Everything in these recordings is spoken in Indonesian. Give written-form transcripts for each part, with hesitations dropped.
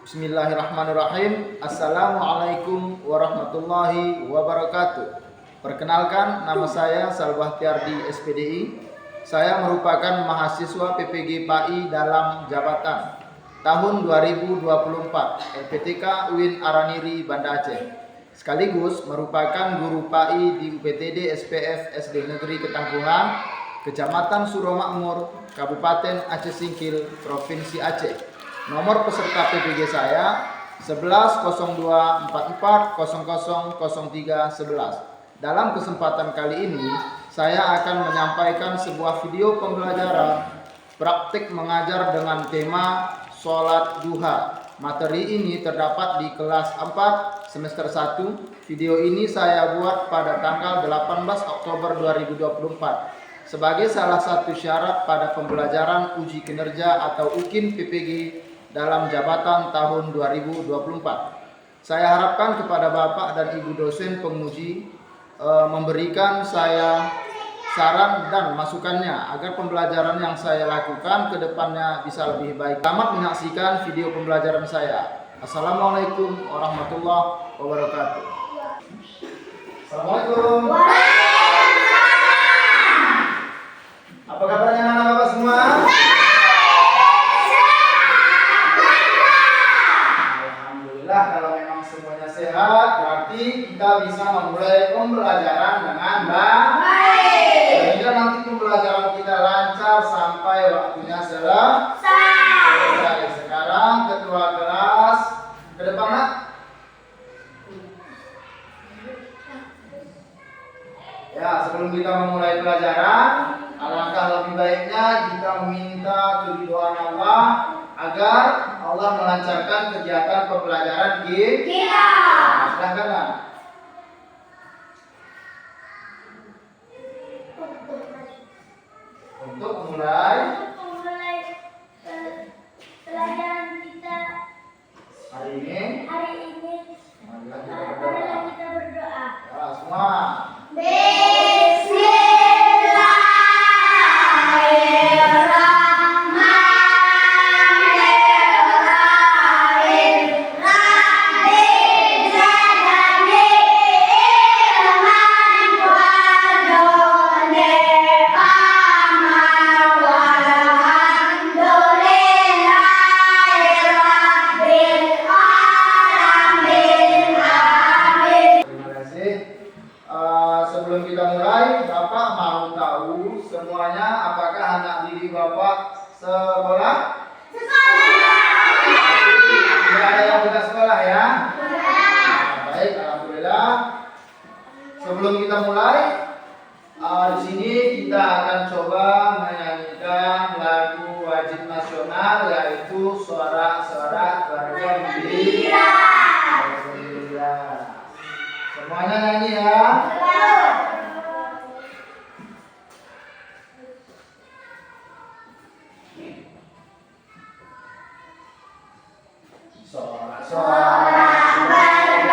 Bismillahirrahmanirrahim. Assalamualaikum warahmatullahi wabarakatuh. Perkenalkan, nama saya Salwah Tiardi SPDI. Saya merupakan mahasiswa PPG PAI dalam jabatan tahun 2024 LPTK UIN Araniri Banda Aceh. Sekaligus merupakan guru PAI di UPTD SPF SD Negeri Ketangkuhan, Kecamatan Suromakmur, Kabupaten Aceh Singkil, Provinsi Aceh. Nomor peserta PPG saya 110244000311. Dalam kesempatan kali ini, saya akan menyampaikan sebuah video pembelajaran praktik mengajar dengan tema sholat duha. Materi ini terdapat di kelas 4 semester 1. Video ini saya buat pada tanggal 18 Oktober 2024 sebagai salah satu syarat pada pembelajaran uji kinerja atau UKIN PPG dalam jabatan tahun 2024. Saya harapkan kepada Bapak dan Ibu dosen penguji memberikan saya saran dan masukannya agar pembelajaran yang saya lakukan ke depannya bisa lebih baik. Selamat menyaksikan video pembelajaran saya. Assalamualaikum warahmatullahi wabarakatuh. Assalamualaikum. Apa kabarnya anak-anak Bapak semua? Kalau memang semuanya sehat, berarti kita bisa memulai pembelajaran dengan baik. Sehingga nanti pembelajaran kita lancar sampai waktunya selesai. Sekarang ketua kelas ke depan, Nak. Ya, sebelum kita memulai pelajaran, alangkah lebih baiknya kita meminta keridhaan Allah agar Allah melancarkan kegiatan pembelajaran kita. Silahkan, Nak. Untuk memulai pelajaran kita hari ini, marilah kita berdoa. ya, semua. Sebelum kita mulai, Bapak mau tahu semuanya apakah anak didik Bapak sekolah? Tidak ada yang sudah sekolah ya? Nah, baik, alhamdulillah. Sebelum kita mulai, di sini kita akan coba menyanyikan lagu wajib nasional, yaitu Sorak-sorak Bergembira. Semuanya nyanyi ya. Sorak-sorak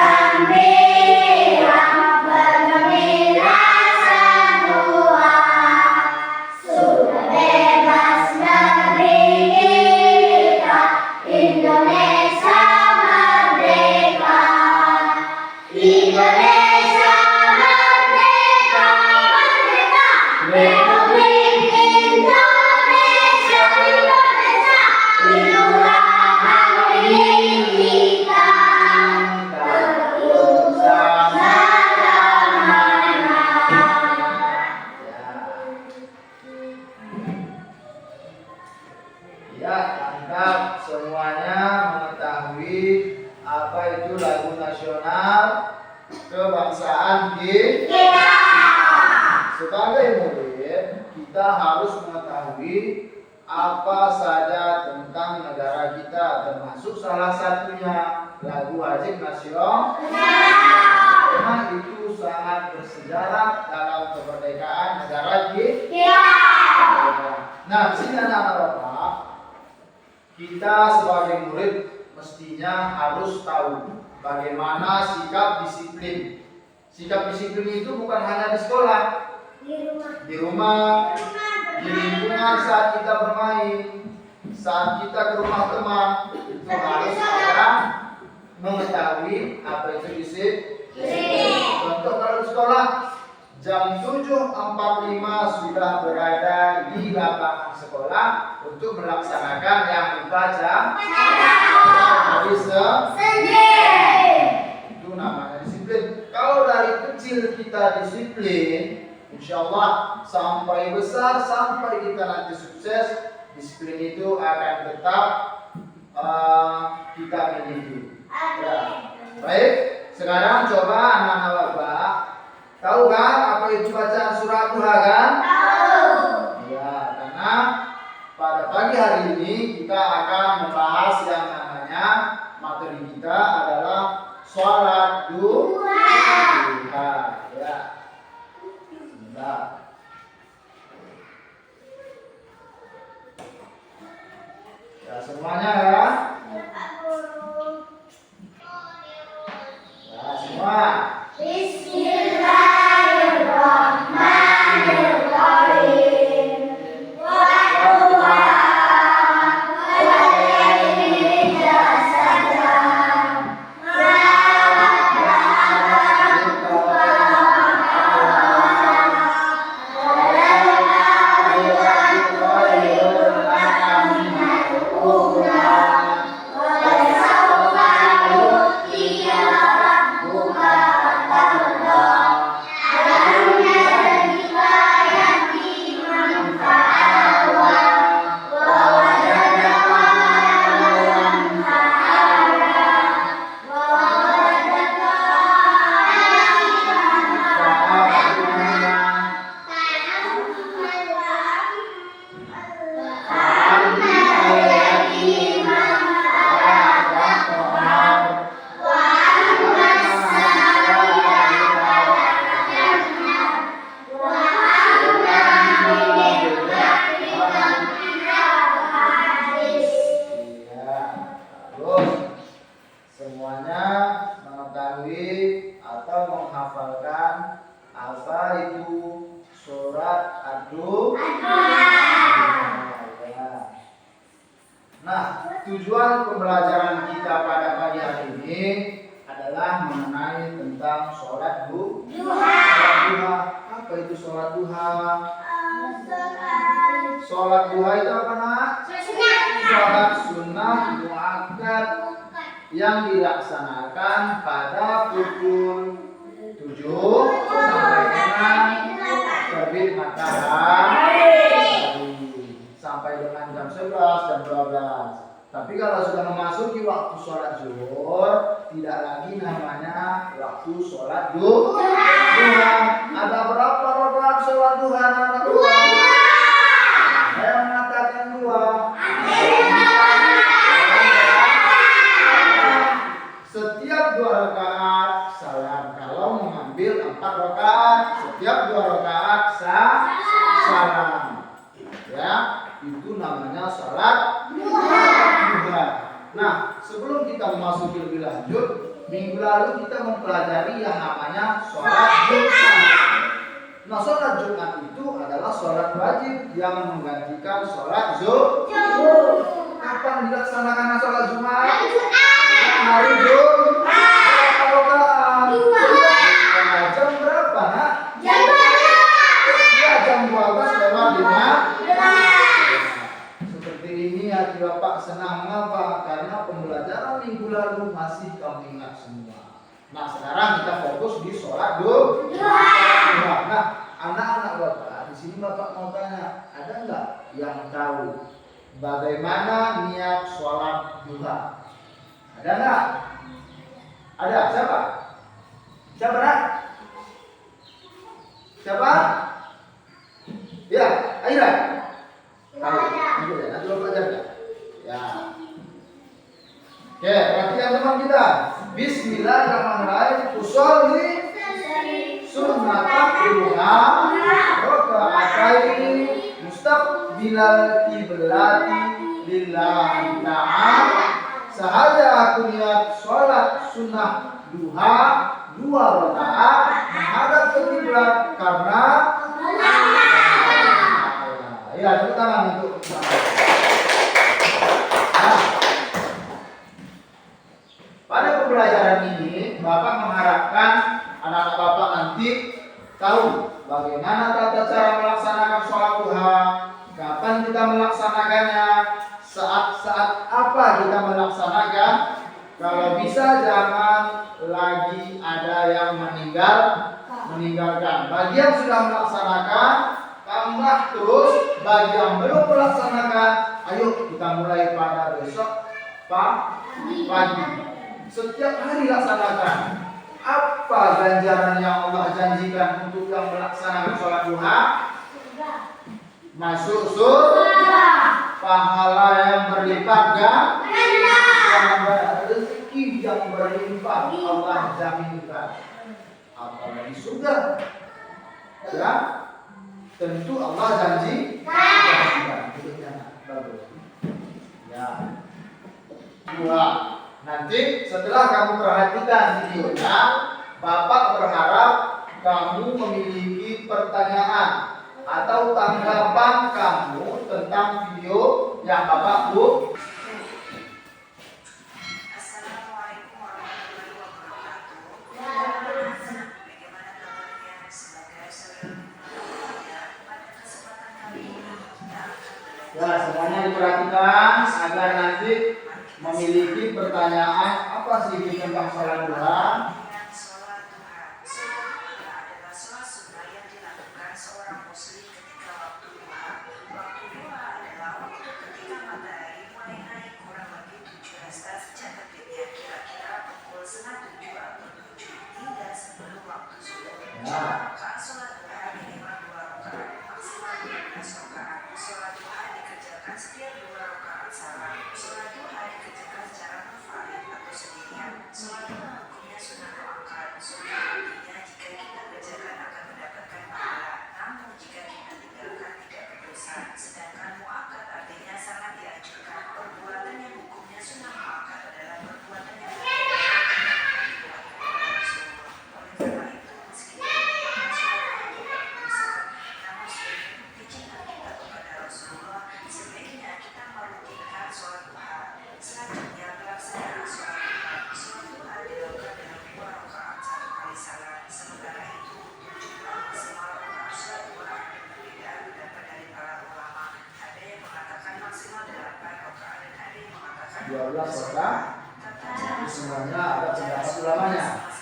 bergembira, bergembira semua, sudah bebas negeri kita, Indonesia merdeka. Indonesia merdeka, merdeka, Republik Indonesia, Indonesia, lindungilah hari kita, terus selama-lamanya. Ya, mantap. Semuanya mengetahui apa itu lagu nasional kebangsaan kita. Sebagai murid, kita harus mengetahui apa saja tentang negara kita, termasuk salah satunya lagu wajib nasional. Karena itu sangat bersejarah dalam kemerdekaan negara kita. Nah, di sini anak-anak Bapak, kita sebagai murid mestinya harus tahu bagaimana sikap disiplin. Sikap disiplin itu bukan hanya di sekolah, di rumah, di lingkungan saat kita bermain, saat kita ke rumah teman, itu harus ada disiplin. Apa itu disiplin? Contoh kalau di sekolah jam 7.45 sudah berada di lapangan sekolah untuk melaksanakan yang upacara hari Senin. Itu namanya disiplin. Kalau dari kecil kita disiplin, insya Allah sampai besar, sampai kita nanti sukses, disiplin itu akan tetap kita miliki. Ya. Baik, sekarang coba anak-anak Bapak, tahu kan apa itu bacaan surat duha kan? Tahu. Ya, karena pada pagi hari ini kita akan membahas yang namanya materi kita adalah sholat duha. Ya. Sebentar. Ya, semuanya ya. Ya, semua. Semuanya mengetahui atau menghafalkan apa itu surat ad-duha. Nah, tujuan pembelajaran kita pada pagi hari ini adalah mengenai tentang sholat duha. Apa itu sholat duha? Sholat duha itu apa, Nak? Sholat sunnah muakkad yang dilaksanakan pada pukul 7 sampai dengan terbit matahari sampai dengan jam 11 jam 12. Tapi kalau sudah memasuki waktu sholat zuhur, tidak lagi namanya waktu sholat duha. Ada berapa rakaat sholat duha? Ada yang mengatakan 2. Setiap 2 rakaat salam. Kalau mengambil 4 rakaat, setiap 2 rakaat salam. Ya, itu namanya salat duha. Nah, sebelum kita memasuki lebih lanjut, minggu lalu kita mempelajari yang namanya salat Jumat. Nah, salat Jumat itu adalah salat wajib yang menggantikan salat zuhur. Kapan dilaksanakan salat Jumat? Hari Jumat. Berapa rakaat? 2. Jam berapa, Nak? Jam 12. Ya, jam 12 lewat 5. Seperti ini hati Bapak senang. Mengapa? Karena pembelajaran minggu lalu masih kamu ingat semua. Nah, sekarang kita fokus di sholat duha. Nah, anak-anak Bapak, di sini Bapak mau tanya, ada nggak yang tahu bagaimana niat sholat duha? Ada nggak? Ada. Siapa? Siapa, Nak? Siapa? Ya, Aira. Ayo, nanti Bapak jaga. Ya. Oke, perhatikan teman kita. Bismillahirrahmanirrahim. Usolli sunnatan duha raka'ataini mustaqbilal qiblati lillahi ta'ala. Sahaja aku niat sholat sunnah duha 2 rakaat menghadap ke kiblat karena ya, tepuk tangan untuk nah, pada pembelajaran ini Bapak mengharapkan anak-anak Bapak nanti tahu bagaimana tata cara melaksanakan sholat duha, kapan kita melaksanakannya, saat-saat apa kita melaksanakan. Kalau bisa jangan lagi ada yang meninggalkan. Bagi yang sudah melaksanakan, tambah terus. Bagi yang belum melaksanakan, ayo kita mulai pada besok pagi. Setiap hari laksanakan. Apa ganjaran yang Allah janjikan untuk yang melaksanakan sholat duha? Masuk surga, pahala yang berlipat ganda, rezeki yang berlimpah Allah jaminkan. Apalagi surga, ya tentu Allah janji. Bagus. Ya. Dua. Nanti setelah kamu perhatikan videonya, Bapak berharap kamu memiliki pertanyaan atau tanggapan kamu tentang video yang Bapak buat. Assalamualaikum warahmatullahi wabarakatuh. Bagaimana kabarnya? Semoga saudara pada kesempatan kali ini kita akan belajar. Ya, semuanya diperhatikan agar nanti memiliki pertanyaan apa sih tentang sholat duha. Sholat duha. Sholat duha adalah sholat sunnah yang dilakukan seorang muslim ketika waktu duha. Waktu duha adalah waktu ketika matahari mulai naik kurang lebih 7 derajat terbitnya kira-kira pukul 6:30 atau 7 hingga sebelum waktu zuhur. Rakaat sholat duha minimal 2 rakaat, maksimal 12 rakaat. Sholat duha dikerjakan setiap 2 rakaat salam. Sholat duha dikerjakan secara munfarid atau sendirian. Sholat duha hukumnya sunnah muakkad. Sunnah artinya jika kita kerjakan akan mendapatkan pahala, namun jika kita tinggalkan tidak berdosa. Sedangkan muakkad artinya sangat dianjurkan. Perbuatan yang hukumnya sunnah muakkad adalah perbuatan yang oleh karena itu meski namun sebagai bukti cinta kita kepada Rasulullah, sebaiknya kita merutinkan sholat duha. Selanjutnya pelaksanaan sholat duha. Sholat duha dilakukan dalam 2 rakaat 1 kali salam. Sementara itu jumlah maksimal rakaat sholat duha berbeda pendapat dari para ulama. Ada yang mengatakan maksimal 8 rakaat dan ada yang mengatakan 12 rakaat. Terkadang Semuanya ada pendapat ulamanya.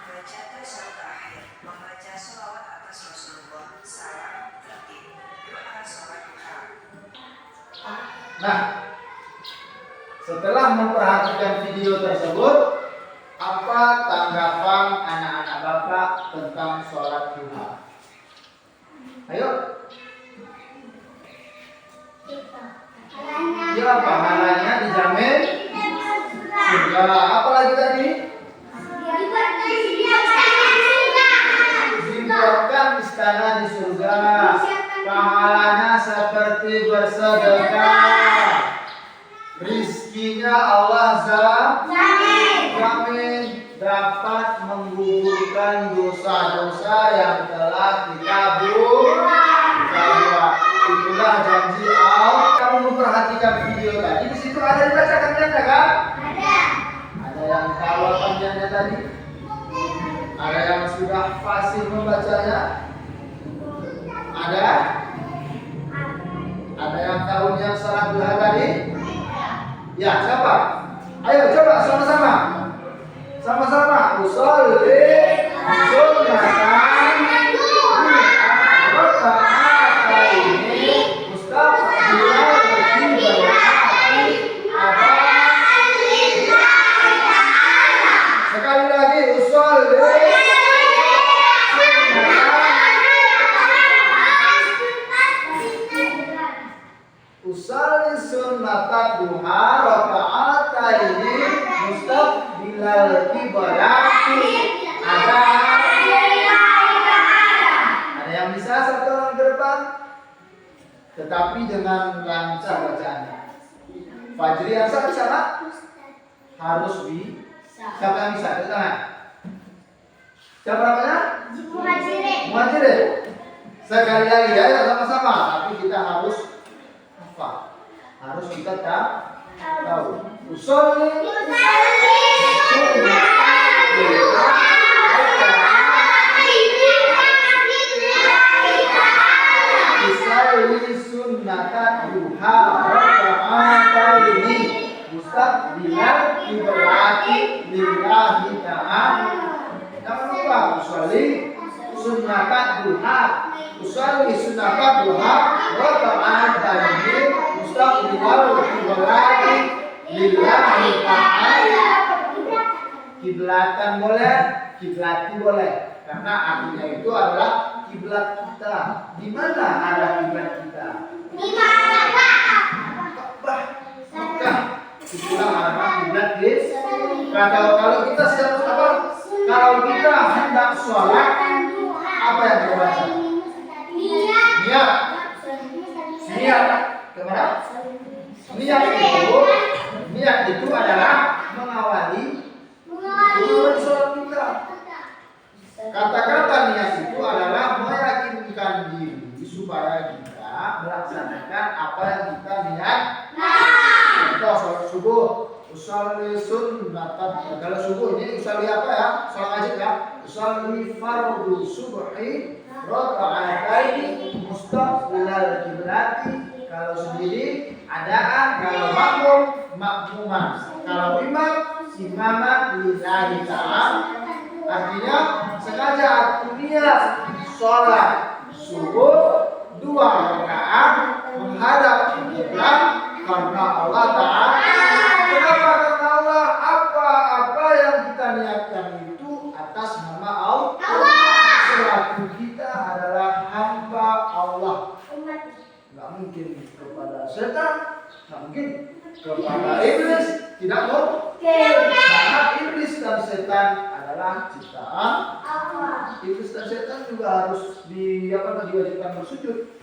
Membaca tasyahud akhir, membaca sholawat atas Rasulullah, salam tertib, doa sholat duha. Nah, setelah memperhatikan video tersebut, apa tanggapan anak-anak Bapak tentang sholat duha? Ayo. Ya, pahalanya dijamin surga. Apa lagi tadi? Dibuatkan istana di surga. Pahalanya seperti bersedekah. Rizkinya Allah jamin dapat menggugurkan dosa-dosa yang telah kita buat. Itulah janji Allah. Kamu memperhatikan video tadi, di situ ada dibacakan janda kan? Ada yang tahu apa janda tadi? Ada yang sudah fasih membacanya? Ada? Ada yang tahu yang sholat duha tadi? Ya, siapa? Ayo coba sama-sama. Sama-sama. Usolli sunnatan raka'ataini mustaqbilan qiblati sekali lagi usolli usolli sunnatan duha raka'ataini mustaqbilal qiblati ada tetapi dengan lancar bacaannya. Fajri yang bisa tak? Harus bisa. Siapa yang bisa? Lihat tangan. Siapa namanya? Muhajirin. Sekali lagi ya, sama-sama. Tapi kita harus hafal. Harus kita tahu. Usolli sunnatan duha raka'ataini mustaqbilal qiblati lillahi ta'ala. Jangan lupa usolli sunnatan duha raka'ataini mustaqbilal qiblati lillahi ta'ala. Kiblatan boleh, kiblati boleh, karena artinya itu adalah kiblat kita. Di mana arah kiblat kita? Mekah. Itulah arah kiblat guys. Kalau kita siap apa? Kalau kita hendak sholat, apa yang kita baca? Niat. Kemana? Niat itu adalah mengawali sholat kita. Kata-kata niat itu adalah meyakinkan diri supaya kita melaksanakan apa yang kita niat. Contoh sholat subuh, usolli sunnatan. Kalau subuh ini usolli apa ya? Sholat wajib ya. Usolli fardu subhi raka'ataini mustaqbilal qiblati. Kalau sendiri adaan, kalau makmum makmuman, kalau imam imaman lillahi ta'ala. Artinya sengaja aku niat sholat subuh 2 rakaat menghadap kiblat karena Allah Ta'ala. Kenapa? Karena Allah, apa yang kita niatkan itu atas nama Allah. Selaku kita adalah hamba Allah. Nggak mungkin kepada setan, nggak mungkin kepada iblis, tidak mungkin. Karena iblis dan setan adalah ciptaan Allah. Iblis dan setan juga harus diwajibkan bersujud.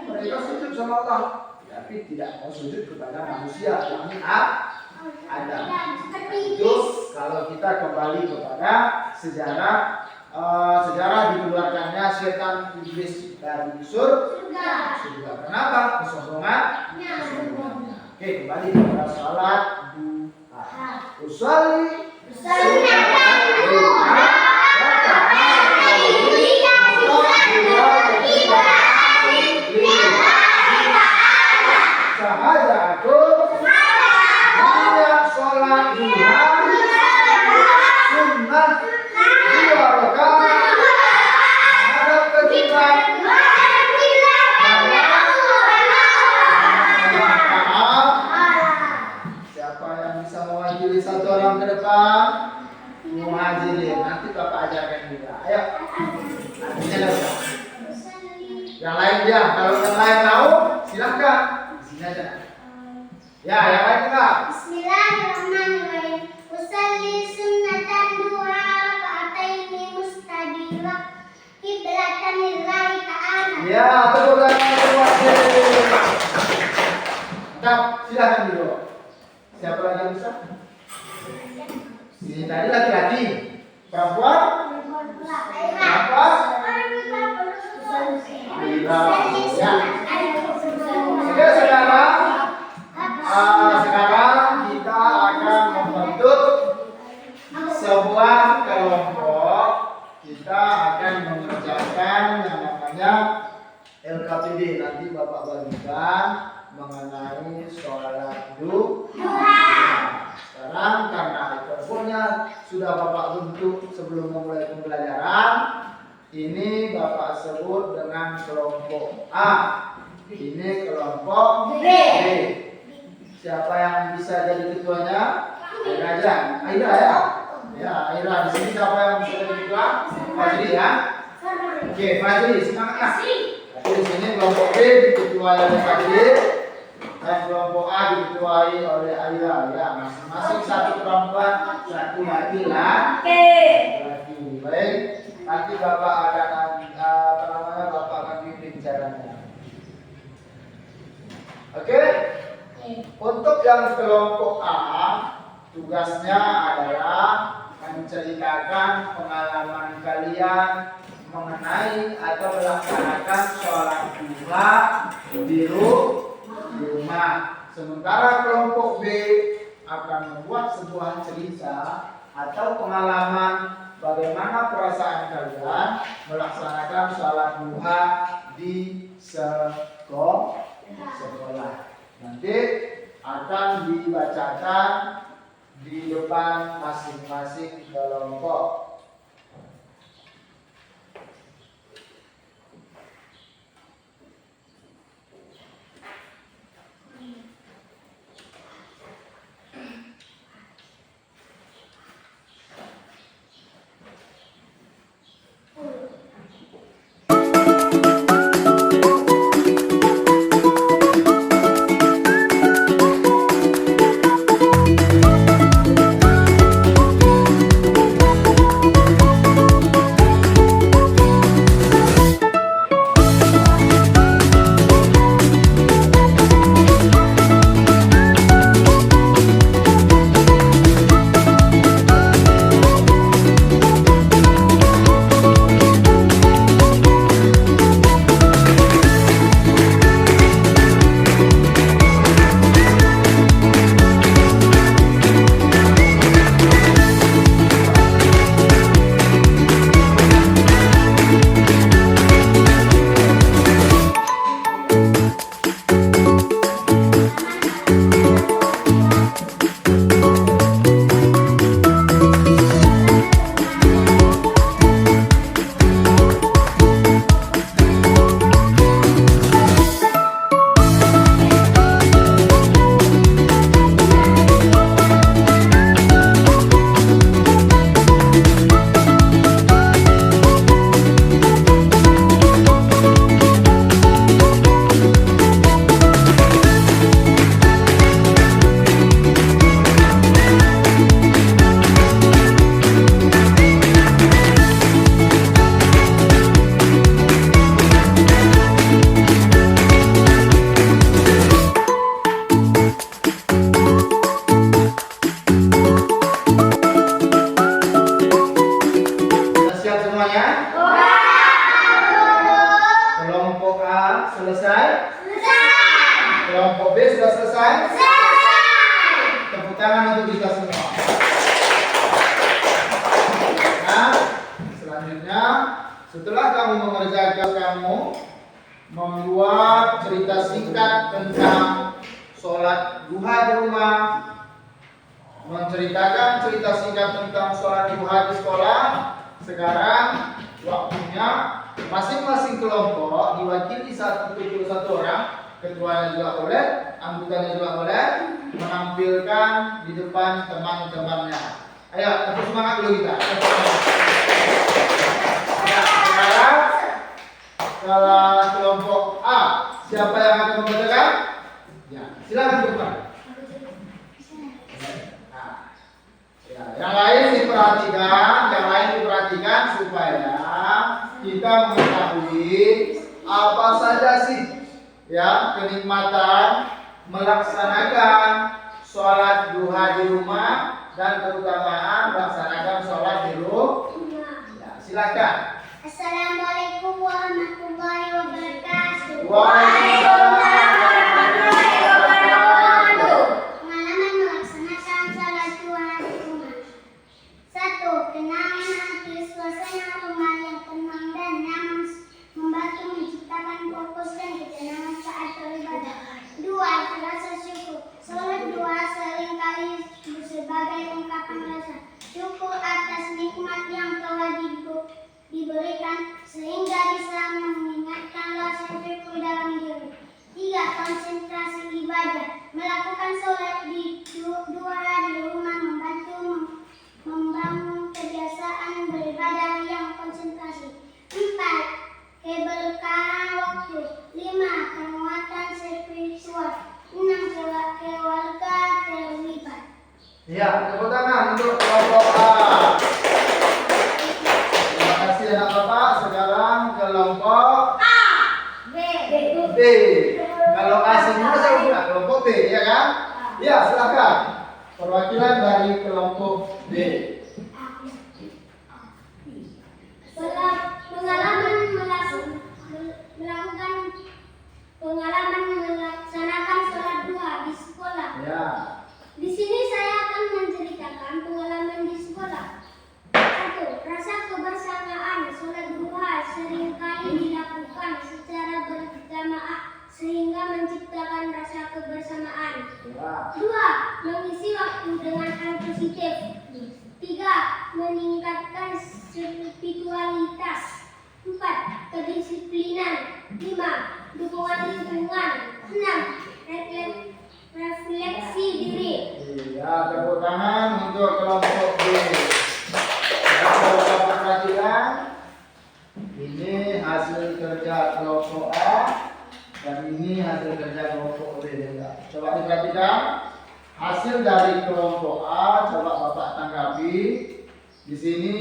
Mereka sujud sama Allah, tapi tidak mau sujud kepada manusia, yakni Adam. Itu kalau kita kembali kepada sejarah dikeluarkannya setan iblis dari surga. Kenapa? Kesombongan. Oke, kembali kepada salat duha. Usolli Muhajirin, nanti Bapak ajarkan juga. Ayo. Yang lain ya, kalau yang lain tahu silakan. Di sini aja. Ya, yang lain enggak? Bismillahirrahmanirrahim. Usolli sunnatan duha raka'ataini mustaqbilal qiblatan lillahi ta'ala. Ya, tepuk tangan semua. Mantap, silakan dulu. Siapa lagi yang bisa? Ini tadi laki-laki, perempuan? Ya. Oke, sekarang kita akan membentuk sebuah kelompok. Kita akan mengerjakan yang namanya LKPD. Nanti Bapak bagikan mengenai sholat duha. Sekarang karena kelompoknya sudah Bapak bentuk sebelum memulai pembelajaran, ini Bapak sebut dengan kelompok A. Ini kelompok B. Siapa yang bisa jadi ketuanya? Aira aja. Aira ya. Ya, Aira di sini siapa yang bisa jadi ketua? Fajri ya. Oke, Fajri semangat. Di sini kelompok B diketuai oleh Fajri. Dan kelompok A diketuai oleh Aira ya, masing-masing satu perempuan, satu laki-laki. Baik, nanti Bapak akan Bapak akan bimbing caranya. Untuk yang kelompok A, tugasnya adalah menceritakan pengalaman kalian mengenai atau melaksanakan sholat duha di rumah. Sementara kelompok B akan membuat sebuah cerita atau pengalaman bagaimana perasaan kalian melaksanakan sholat duha di sekolah. Nanti akan dibacakan di depan masing-masing kelompok. Kelompok A selesai? Kelompok B sudah selesai? Tepuk tangan untuk kita semua. Nah, selanjutnya setelah kamu mengerjakan, kamu membuat cerita singkat tentang sholat duha di rumah, menceritakan cerita singkat tentang sholat duha di sekolah. Sekarang waktunya masing-masing kelompok diwakili 1 orang, ketuanya juga boleh, anggotanya juga boleh, menampilkan di depan teman-temannya. Ayo, tepuk semangat dulu kita. Ya, sekarang salah kelompok A, siapa yang akan membacakan? Ya, silakan bukan. Ya, yang lain diperhatikan supaya kita mengetahui apa saja sih ya kenikmatan melaksanakan sholat duha di rumah dan keutamaan melaksanakan sholat di rumah. Ya, silakan. Assalamualaikum warahmatullahi wabarakatuh. Waalaikumsalam warahmatullahi wabarakatuh. Pengalaman melaksanakan salat duha di rumah. 1. Kenangan hati, suasana rumah yang tenang dan nyaman membantu menciptakan fokus dan ketenangan saat beribadah. 2. Rasa syukur. Salat duha seringkali sebagai ungkapan rasa syukur atas nikmat yang telah diberikan sehingga bisa mengingatkan rasa syukur dalam diri. 3. Konsentrasi ibadah. Melakukan sholat duha di rumah membantu membangun kebiasaan beribadah yang konsentrasi. 4. Keberkahan waktu. 5. Penguatan spiritual. 6. Keluarga terlibat. Ya, tepuk tangan untuk kelompok A. Terima kasih anak bapak. Sekarang kelompok B. B. Kalau A semua saya bilang kelompok B, ya kan? Ya, silakan. Perwakilan dari kelompok B. Pengalaman melaksanakan sholat duha di sekolah. Ya. Di sini saya akan menceritakan pengalaman di sekolah. 1. Rasa kebersamaan. Sholat duha seringkali dilakukan secara berjamaah sehingga menciptakan rasa kebersamaan. Ya. 2. Mengisi waktu dengan hal positif. 3. Meningkatkan spiritualitas. 4. Kedisiplinan. 5. Dukungan lingkungan. 6. Refleksi diri. Ya, tepuk tangan untuk kelompok B. Ya, Bapak perhatikan. Ini hasil kerja kelompok A dan ini hasil kerja kelompok B. Coba diperhatikan. Hasil dari kelompok A, coba Bapak tanggapi. Di sini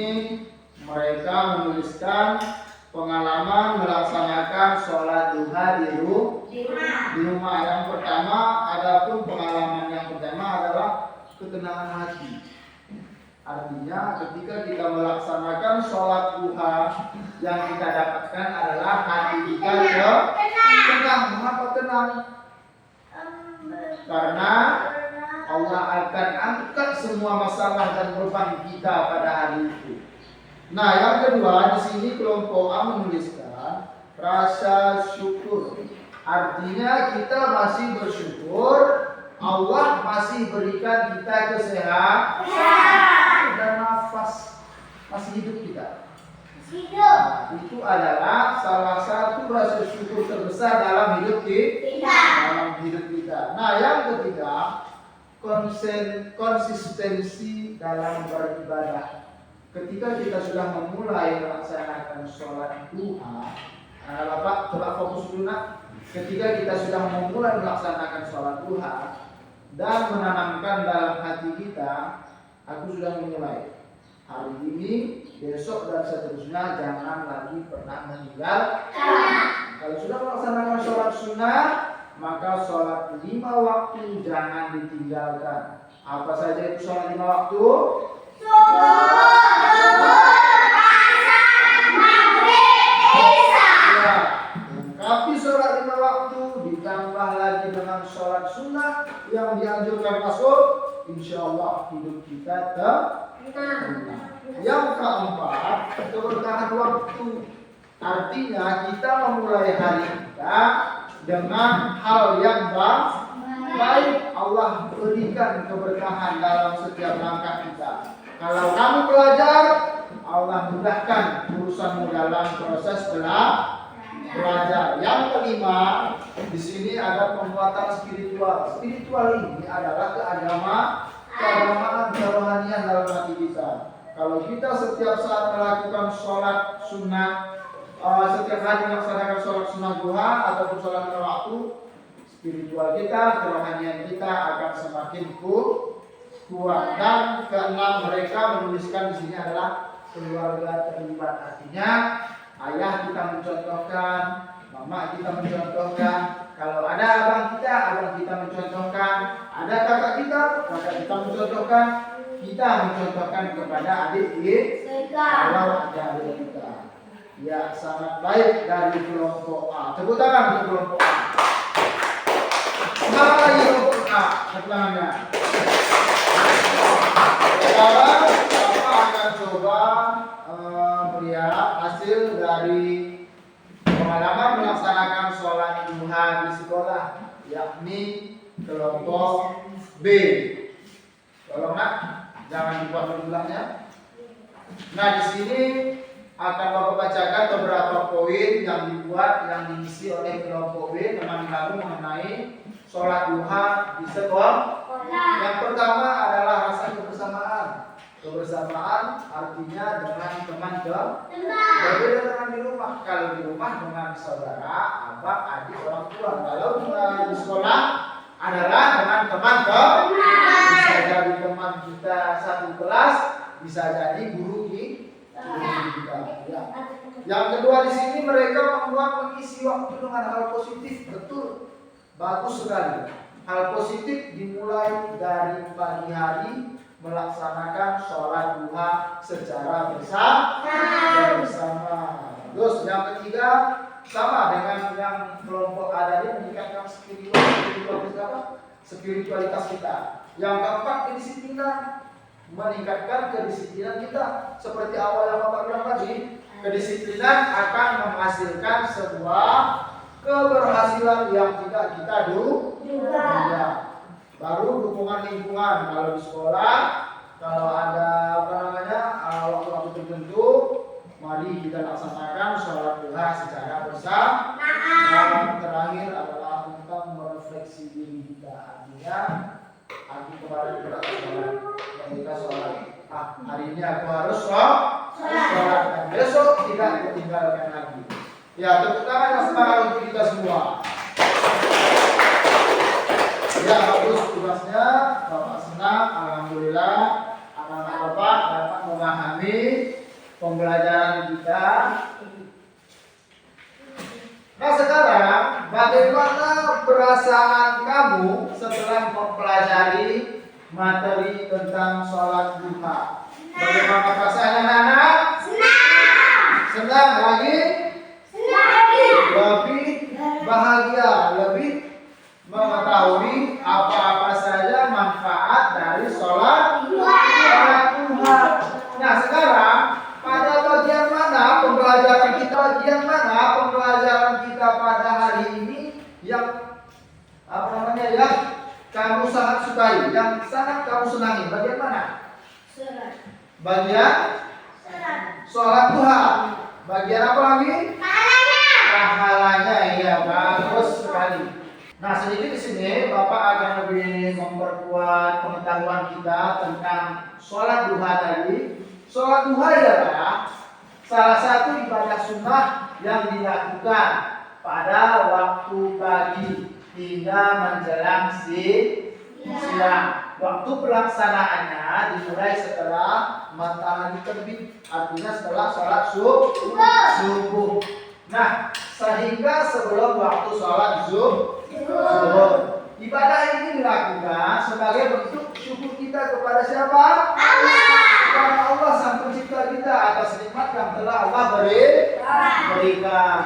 mereka menuliskan pengalaman melaksanakan sholat duha di rumah. Yang pertama, adapun pengalaman yang pertama adalah ketenangan hati. Artinya ketika kita melaksanakan sholat duha, yang kita dapatkan adalah hati kita tenang. Mengapa tenang? Karena Allah akan angkat semua masalah dan beban kita pada hari itu. Nah, yang kedua di sini kelompok A menuliskan rasa syukur. Artinya kita masih bersyukur Allah masih berikan kita kesehatan dan nafas, masih hidup kita. Nah, itu adalah salah satu rasa syukur terbesar dalam hidup kita. Nah, yang ketiga konsistensi dalam beribadah. Ketika kita sudah memulai melaksanakan sholat duha, Bapak coba fokus dulu nak. Ketika kita sudah memulai melaksanakan sholat duha dan menanamkan dalam hati kita, aku sudah memulai hari ini, besok dan seterusnya jangan lagi pernah meninggal. Kalau sudah melaksanakan sholat sunnah, maka sholat 5 waktu jangan ditinggalkan. Apa saja itu sholat 5 waktu? Lengkapi sholat 5 waktu, ditambah lagi dengan sholat sunnah yang dianjurkan Rasul, insya Allah hidup kita tenang. Yang keempat, keberkahan waktu. Artinya kita memulai hari kita dengan hal yang baik. Allah berikan keberkahan dalam setiap langkah kita. Kalau kamu belajar, Allah mudahkan urusanmu dalam proses belajar. Yang kelima, di sini ada penguatan spiritual. Spiritual ini adalah keagamaan, kerohanian dalam hati kita. Kalau kita setiap saat melakukan sholat sunnah, setiap hari melaksanakan sholat sunnah duha ataupun sholat 5 waktu, spiritual kita, kerohanian kita akan semakin kuat. Dan keenam, mereka menuliskan di sini adalah keluarga terlibat. Artinya ayah kita mencontohkan, mama kita mencontohkan, kalau ada abang kita mencontohkan, ada kakak kita mencontohkan, kita mencontohkan kepada adik kalau ada adik kita. Ya, sangat baik dari kelompok A. Tepuk tangan untuk kelompok A. Kelompok A, tepuk tangannya. Sekarang Bapak akan coba melihat hasil dari pengalaman melaksanakan sholat duha di sekolah, yakni kelompok B. Tolong nak, jangan dibuat jumlahnya. Nah, di sini akan Bapak bacakan beberapa poin yang diisi oleh kelompok B dengan gabung mengenai sholat duha di sekolah. Yang pertama adalah rasa kebersamaan. Kebersamaan artinya dengan teman berbeda dengan di rumah. Kalau di rumah dengan saudara, abang, adik, orang tua. Kalau di sekolah adalah dengan teman bisa jadi teman kita satu kelas, bisa jadi guru kita. Ya. Yang kedua di sini mereka membuat mengisi waktu dengan hal positif. Betul, bagus sekali. Hal positif dimulai dari pagi hari melaksanakan sholat duha secara bersama. Terus yang ketiga sama dengan yang kelompok ada ini meningkatkan spiritualitas kita. Yang keempat kedisiplinan, meningkatkan kedisiplinan kita. Seperti awal yang Bapak bilang tadi, kedisiplinan akan menghasilkan sebuah keberhasilan yang tidak kita duga. Baru dukungan lingkungan, kalau di sekolah, kalau ada waktu-waktu tertentu, mari kita laksanakan sholat duha secara bersama. Dan terakhir adalah tentang merefleksi diri kita. Artinya, aku kemarin tidak sholat, ketika sholat, hari ini aku harus sholat, dan besok tidak ditinggalkan lagi. Ya, tepuk tangan yang semangat untuk kita semua. Ya, bagus tugasnya, Bapak senang, alhamdulillah, anak-anak Bapak dapat memahami pembelajaran kita. Nah sekarang, bagaimana perasaan kamu setelah mempelajari materi tentang sholat duha? Bagaimana perasaannya anak-anak? Senang lagi? Lebih bahagia, lebih mengetahui apa-apa saja manfaat dari sholat duha. Nah sekarang pada bagian mana pembelajaran kita pada hari ini yang yang kamu sangat sukai, yang sangat kamu senangi? Bagian mana? Bagian sholat duha. Bagian apa lagi? Pahalanya, ya bagus sekali. Nah, sedikit di sini Bapak akan lebih memperkuat pengetahuan kita tentang sholat duha tadi. Sholat duha adalah salah satu ibadah sunnah yang dilakukan pada waktu pagi hingga menjelang siang. Waktu pelaksanaannya dimulai setelah matahari terbit, artinya setelah sholat subuh. Nah, sehingga sebelum waktu sholat zuhur. Ibadah ini dilakukan sebagai bentuk syukur kita kepada siapa? Allah. Kepada Allah Sang Pencipta kita atas nikmat yang telah Allah berikan,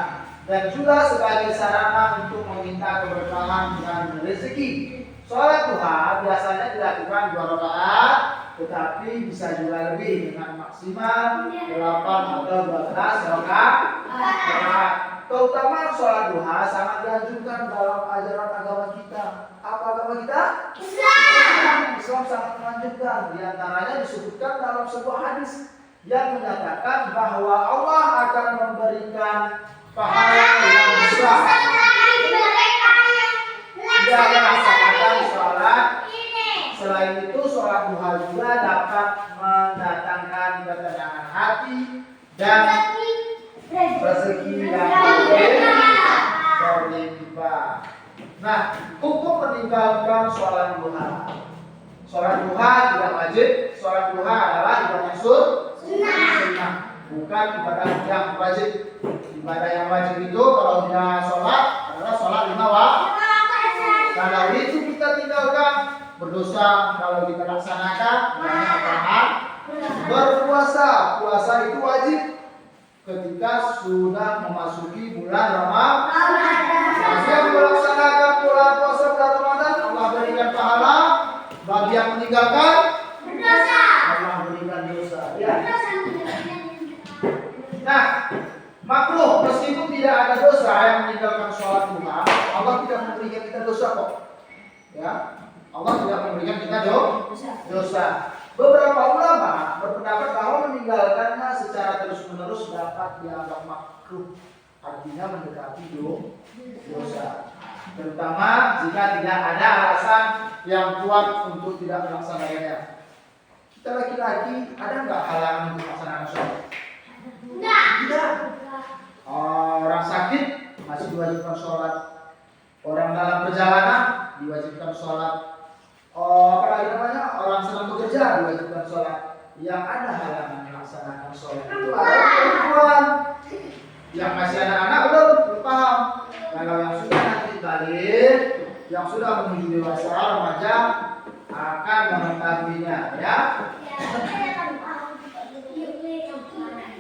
dan juga sebagai sarana untuk meminta keberkahan dan rezeki. Sholat duha biasanya dilakukan 2 rakaat, tetapi bisa juga lebih dengan maksimal 8 atau 12 rakaat. Keutamaan sholat duha sangat dianjurkan dalam ajaran agama kita. Apa agama kita? Islam. Islam sangat menganjurkan. Di antaranya disebutkan dalam sebuah hadis yang menyatakan bahwa Allah akan memberikan pahala yang besar yang melaksanakan sholat. Selain itu, sholat duha juga dapat mendatangkan ketenangan hati dan rezeki yang berlimpah. Nah, hukum meninggalkan sholat duha. Sholat duha tidak wajib. Sholat duha adalah ibadah sunnah, bukan ibadah yang wajib. Ibadah yang wajib itu kalau dia sholat adalah sholat 5 waktu. Kalau itu kita tinggalkan, berdosa. Kalau kita laksanakan, namanya apa? Berpuasa. Puasa itu wajib ketika sudah memasuki bulan Ramadan. Bagi yang melaksanakan bulan puasa bulan Ramadan, Allah berikan pahala. Bagi yang meninggalkan, berdosa. Allah berikan dosa. Ya. Nah, makruh meskipun tidak ada dosa yang meninggalkan sholat duha, Allah tidak memberikan kita dosa kok. Ya, Allah tidak memberikan kita dosa. Beberapa ulama berpendapat bahwa meninggalkannya secara terus-menerus dapat dianggap makruh, artinya mendekati dosa. Terutama jika tidak ada alasan yang kuat untuk tidak melaksanakannya. Kita laki-laki ada nggak halangan untuk melaksanakan sholat? Tidak. Orang sakit masih diwajibkan sholat. Orang dalam perjalanan diwajibkan sholat. Orang sedang bekerja diwajibkan sholat. Yang ada halangan melaksanakan sholat itu adalah perempuan. Yang masih anak-anak belum paham. Kalau yang sudah nanti balik yang sudah menuju dewasa remaja akan mengetahuinya, ya.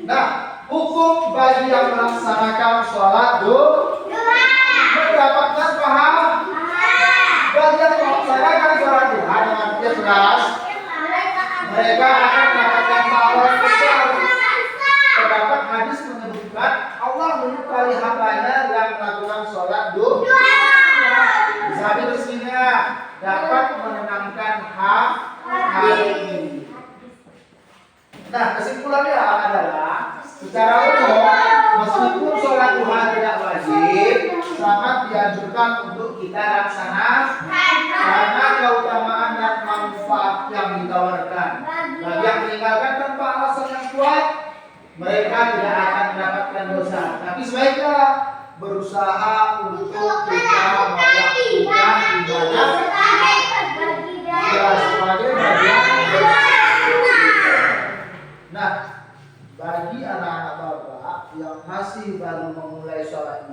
Nah, hukum bagi yang melaksanakan sholat duha mendapatkan paham. Bagi yang melaksanakan sholat duha dengan ikhlas, mereka akan mendapatkan pahala besar. Terdapat hadis menyebutkan Allah menyukai hambanya yang melakukan sholat duha. Bisa bersihnya dapat menenangkan hati. Nah, kesimpulannya adalah secara umum meskipun sholat duha tidak wajib, sangat dianjurkan untuk kita laksanakan karena keutamaan dan manfaat yang ditawarkan. Bagi yang meninggalkan tanpa alasan yang kuat, mereka tidak akan mendapatkan dosa. Tapi sebaiknya berusaha untuk kita melakukan ibadah sebagai bagian. Nah, bagi anak-anak bapak yang masih baru memulai sholat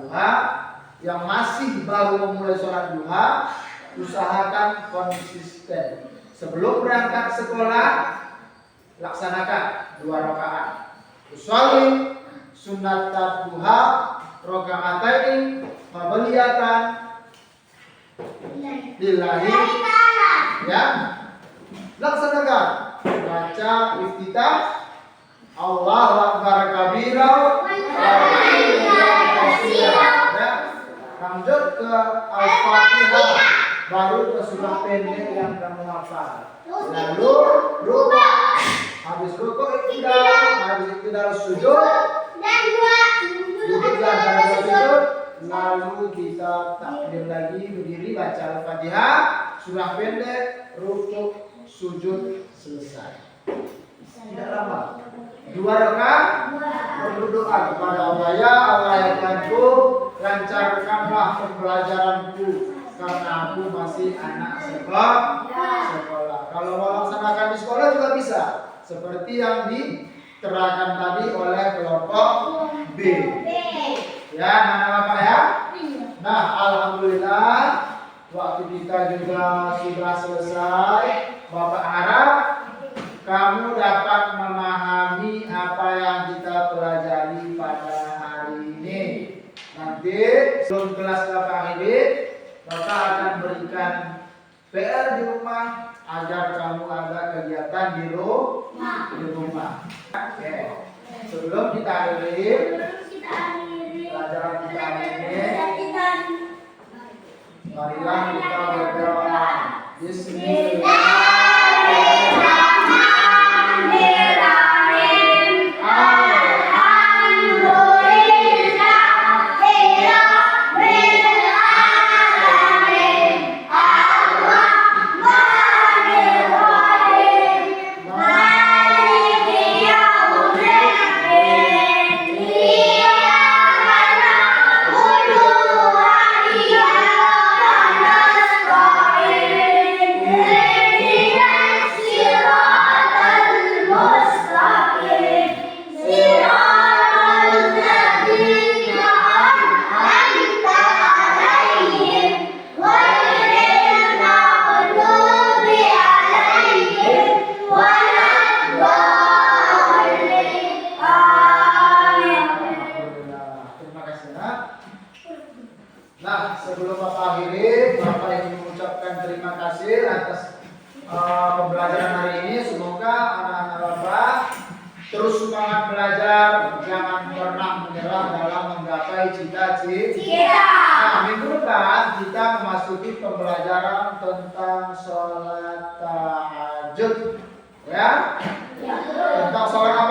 duha, usahakan konsisten. Sebelum berangkat sekolah, laksanakan 2 rakaat. Usolli sunnat duha raka'ataini qabliyatan lillahi, ya. Laksanakan baca iftitah Allahu Akbar kabira lanjut ke Al-Fatihah, baru ke surah pendek yang kamu hafal, lalu rukuk, habis rukuk iktidal sujud, duduk dalam sujud, lalu kita takbir lagi, berdiri baca Al-Fatihah, surah pendek, rukuk, sujud, selesai. Tidak lama. 2 rakaat berdoa kepada Allah, ya Allah ya Tuhanku, lancarkanlah pembelajaranku karena aku masih anak sekolah. Kalau mau laksanakan di sekolah juga bisa, seperti yang diterangkan tadi oleh kelompok B. Ya, anak bapak ya. Nah, alhamdulillah waktu kita juga sudah selesai. Bapak harap kamu dapat memahami apa yang kita pelajari pada hari ini. Nanti sebelum kelas Bapak akhiri, Bapak akan berikan PR di rumah agar kamu ada kegiatan di rumah. Oke. Sebelum kita akhiri pelajaran kita hari ini, marilah kita berdoa. Bismillah. Nah, sebelum Bapak akhiri, Bapak ingin mengucapkan terima kasih atas pembelajaran hari ini. Semoga anak-anak Bapak terus semangat belajar, jangan pernah menyerah dalam menggapai cita-cita. Nah, minggu depan kita memasuki pembelajaran tentang sholat tahajud, ya. Tentang sholat